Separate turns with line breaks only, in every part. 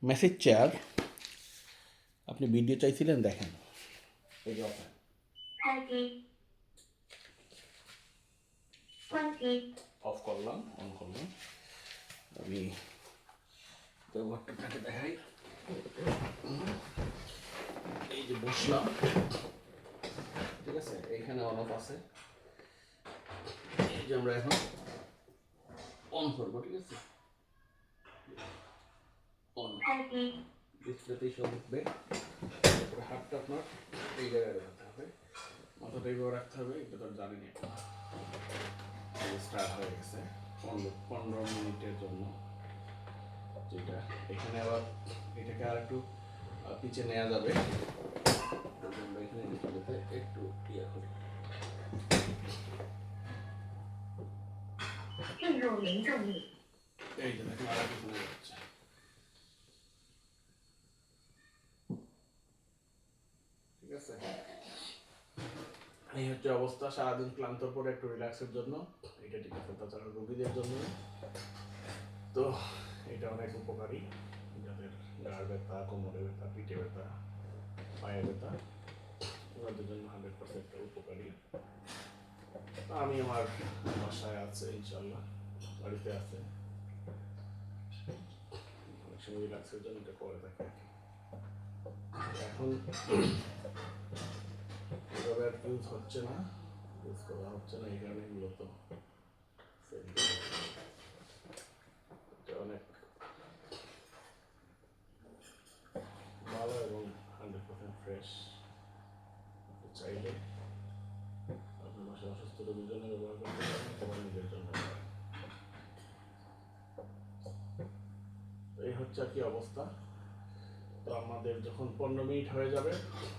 Message chair. আপনি video চাইছিলেন, দেখেন এই যে অফ করলাম, অন করলাম। আমি ব্যবহারটাকে দেখাই। এই যে বসলাম, ঠিক আছে, এইখানে অন অফ আছে। এই যে আমরা এখন অন করবো, ঠিক আছে, অন ডিসপ্লেতেই সব উঠবে। তারপরে হাতটা আপনার এই জায়গায় রাখতে হবে, মাথাটা এইভাবে রাখতে হবে। এটা তো জানেনি। স্টার্ট হয়ে গেছে 15 মিনিটের জন্য। যেটা এখানে আবার এটাকে আর একটু পিছে নেওয়া যাবে। আমরা এখানে ডিসপ্লেতে একটু ইয়ে করি। এই যে দেখুন আর পিছনে যাচ্ছে। ঠিক আছে, এই হচ্ছে অবস্থা। সারাদিন ক্লান্তর পরে একটু রিল্যাক্সের জন্য এটা ঠিক আছে। তাছাড়া রোগীদের জন্য তো এটা অনেক উপকারী, যাদের ঘাড় ব্যথা, কোমরে ব্যথা, পিঠে ব্যথা, পায়ে ব্যথা, ওনাদের জন্য 100% উপকারী। আমি আমার বাসায় আছে, ইনশাল্লাহ বাড়িতে আছে, অনেক সময় রিল্যাক্সের জন্য এটা করে থাকি। এখন এভাবে আর ইউজ হচ্ছে না, ইউজ করা হচ্ছে না, এই কারণে মূলত অনেক ভালো এবং 100% ফ্রেশ। চাইলে আপনার বাসায় অসুস্থ রোগীর জন্য ব্যবহার করতে পারেন অথবা নিজের জন্য। এই হচ্ছে আর কি অবস্থা। তো আমাদের যখন 15 মিনিট হয়ে যাবে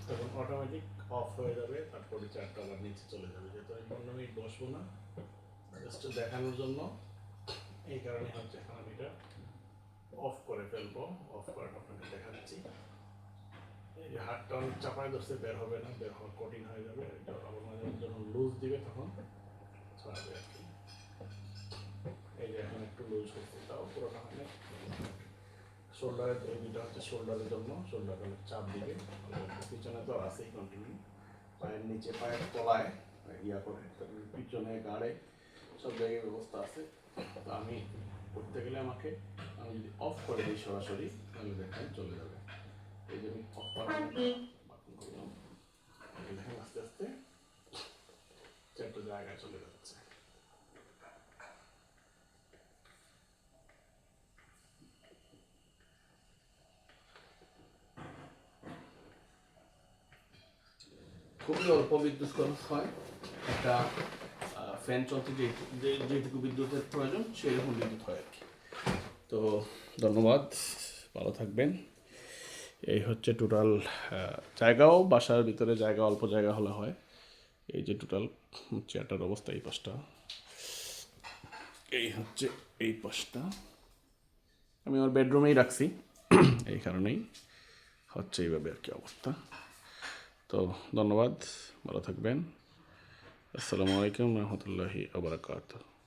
তখন অটোমেটিক অফ হয়ে যাবে, তারপরে চারটা আবার নিচে চলে যাবে। যেহেতু আমি 15 মিনিট বসবো না, জাস্ট দেখানোর জন্য, এই কারণে হচ্ছে এখন আমি এটা অফ করে ফেলবো। অফ করাটা আপনাকে দেখাচ্ছি। এই যে হাতটা অনেক চাপায় ধরছে, বের হবে না, বের হওয়া কঠিন হয়ে যাবে। এটা আবার মাঝে মাঝে যখন লুজ দিবে তখন ছাড়বে আর কি। এই যে এখন একটু লুজ হচ্ছে, তাও পুরোটা হয় না। শোল্ডারের এই দুটো হচ্ছে শোল্ডারের জন্য, শোল্ডার অনেক চাপ দিবে। পিছনে তো আছেই কন্টিনিউ, পায়ের নিচে, পায়ের তলায় ইয়া করে, পিছনে গাড়ে সব জায়গায় ব্যবস্থা আছে। তো আমি করতে গেলে আমি যদি অফ করে দিই সরাসরি, তাহলে দেখেন চলে যাবে। এই যে আমি অফ করলাম, দেখেন আস্তে আস্তে চারটা জায়গায় চলে যাচ্ছে। খুবই অল্প বিদ্যুৎ খরচ হয়। একটা ফ্যান চলতে যেটুকু বিদ্যুতের প্রয়োজন সেরকম বিদ্যুৎ হয় আর কি। তো ধন্যবাদ, ভালো থাকবেন। এই হচ্ছে টোটাল জায়গাও, বাসার ভিতরে জায়গা অল্প জায়গা হলে হয়। এই যে টোটাল চেয়ারটার অবস্থা, এই পাশটা, এই হচ্ছে এই পাশটা আমি আমার বেডরুমেই রাখছি, এই কারণেই হচ্ছে এইভাবে আর কি অবস্থা। তো ধন্যবাদ, ভালো থাকবেন। আসসালামু আলাইকুম রহমতুল্লাহি ওয়া বারাকাতুহু।